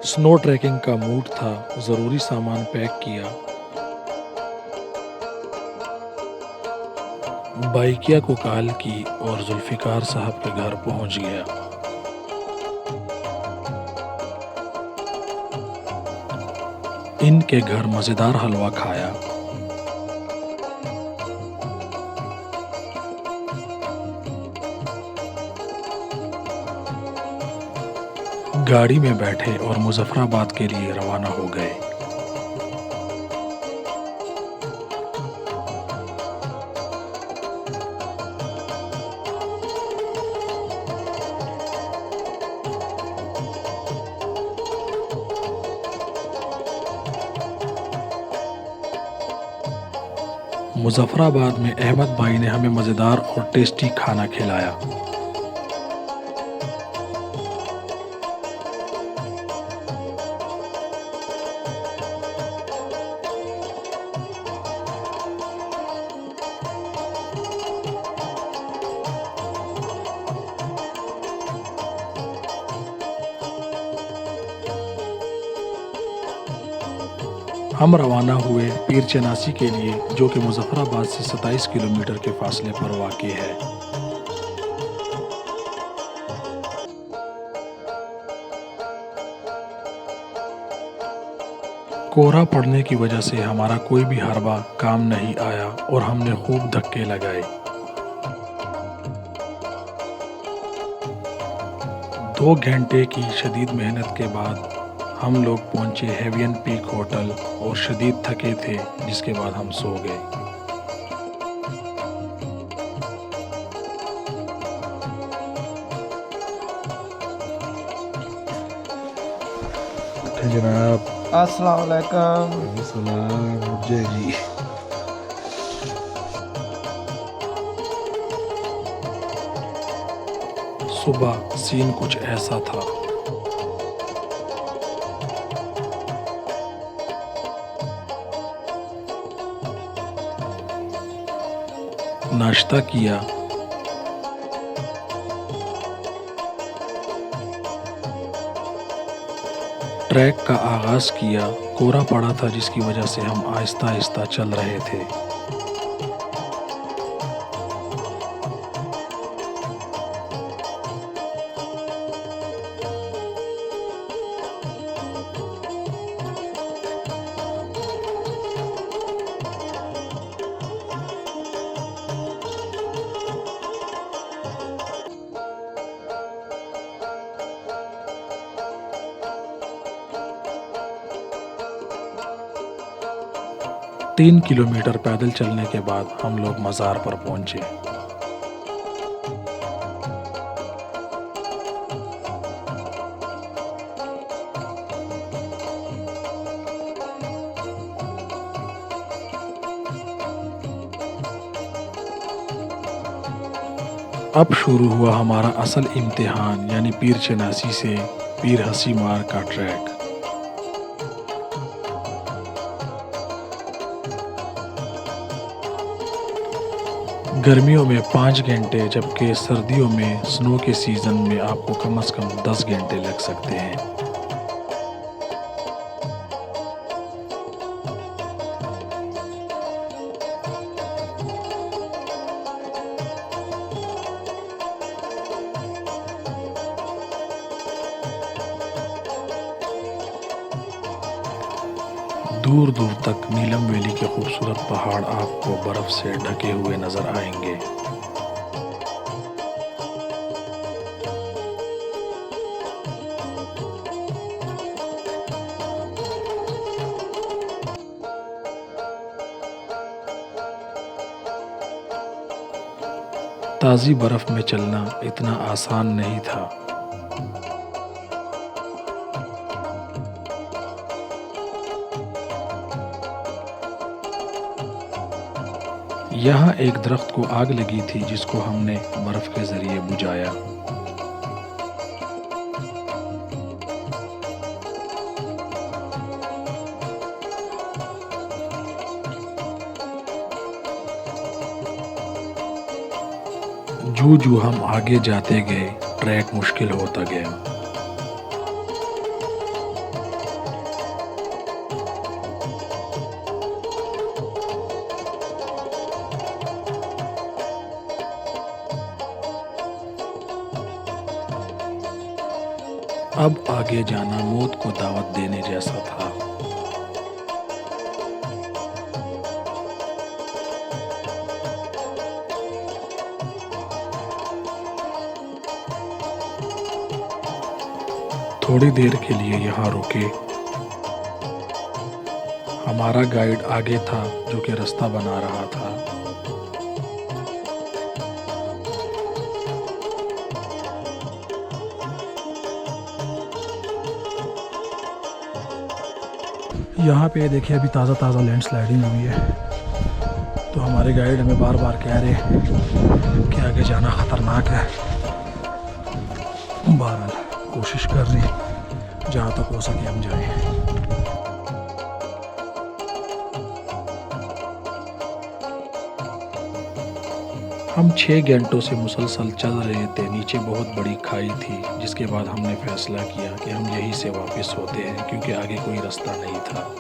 Snow trekking का mood था, ज़रूरी सामान पैक किया। बाइकिया को कॉल की और जुल्फ़िकार साहब के घर पहुंच गया। इनके घर मज़ेदार हलवा खाया। गाड़ी में बैठे और मुज़फ़्फ़राबाद के लिए रवाना हो गए। मुज़फ़्फ़राबाद में अहमद भाई ने हमें मज़ेदार और टेस्टी खाना खिलाया। हम रवाना हुए पीर चनासी के लिए, जो कि मुज़फ़्फ़राबाद से 27 किलोमीटर के फासले पर वाक़ई है। कोहरा पड़ने की वजह से हमारा कोई भी हरबा काम नहीं आया और हमने खूब धक्के लगाए। 2 घंटे की शदीद मेहनत के बाद हम लोग पहुंचे हेवियन पीक होटल और शदीद थके थे, जिसके बाद हम सो गए। जनाब अस्सलाम वालेकुम। सलाम जय जी। सुबह सीन कुछ ऐसा था। नाश्ता किया। ट्रैक का आगाज़ किया। कोहरा पड़ा था, जिसकी वजह से हम आहिस्ता आहिस्ता चल रहे थे। तीन किलोमीटर पैदल चलने के बाद हम लोग मज़ार पर पहुंचे। अब शुरू हुआ हमारा असल इम्तिहान, यानी पीर चनासी से पीर हसी मार का ट्रैक। गर्मियों में 5 घंटे, जबकि सर्दियों में स्नो के सीज़न में आपको कम से कम 10 घंटे लग सकते हैं। दूर दूर तक नीलम वैली के खूबसूरत पहाड़ आपको बर्फ़ से ढके हुए नज़र आएंगे। ताज़ी बर्फ़ में चलना इतना आसान नहीं था। यहाँ एक दरख्त को आग लगी थी, जिसको हमने बर्फ़ के ज़रिए बुझाया। जूं हम आगे जाते गए, ट्रैक मुश्किल होता गया। अब आगे जाना मौत को दावत देने जैसा था। थोड़ी देर के लिए यहाँ रुके। हमारा गाइड आगे था जो कि रास्ता बना रहा था। यहाँ पे देखिए अभी ताज़ा लैंडस्लाइडिंग हुई है, तो हमारे गाइड हमें बार बार कह रहे हैं कि आगे जाना ख़तरनाक है। बहरहाल कोशिश कर रहे हैं जहाँ तक हो सके हम जाएं। हम 6 घंटों से मुसलसल चल रहे थे। नीचे बहुत बड़ी खाई थी, जिसके बाद हमने फैसला किया कि हम यहीं से वापस होते हैं क्योंकि आगे कोई रास्ता नहीं था।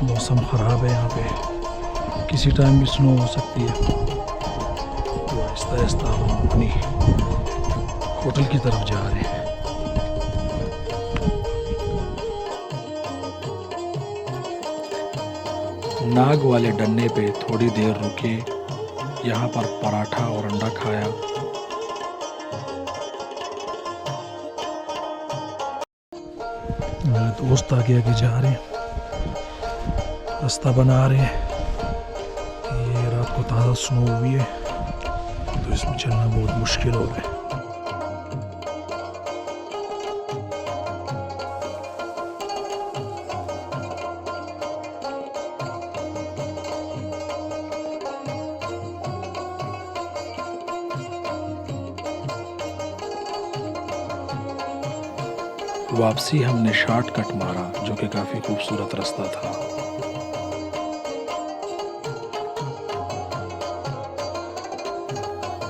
मौसम ख़राब है, यहाँ पे किसी टाइम भी स्नो हो सकती है। तो आहिस्ता आहिस्ता हम अपनी होटल की तरफ जा रहे हैं। नाग वाले डंडे पे थोड़ी देर रुके। यहाँ पर पराठा और अंडा खाया। मेरे दोस्त आगे आगे जा रहे हैं, रास्ता बना रहे हैं। ये रात को ताज़ा स्नो हुई है, तो इसमें चलना बहुत मुश्किल हो रहा है। वापसी हमने शॉर्टकट मारा जो कि काफ़ी खूबसूरत रास्ता था।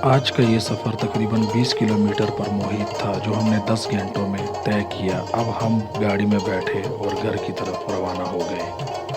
आज का ये सफ़र तकरीबन 20 किलोमीटर पर मुहित था, जो हमने 10 घंटों में तय किया। अब हम गाड़ी में बैठे और घर की तरफ रवाना हो गए।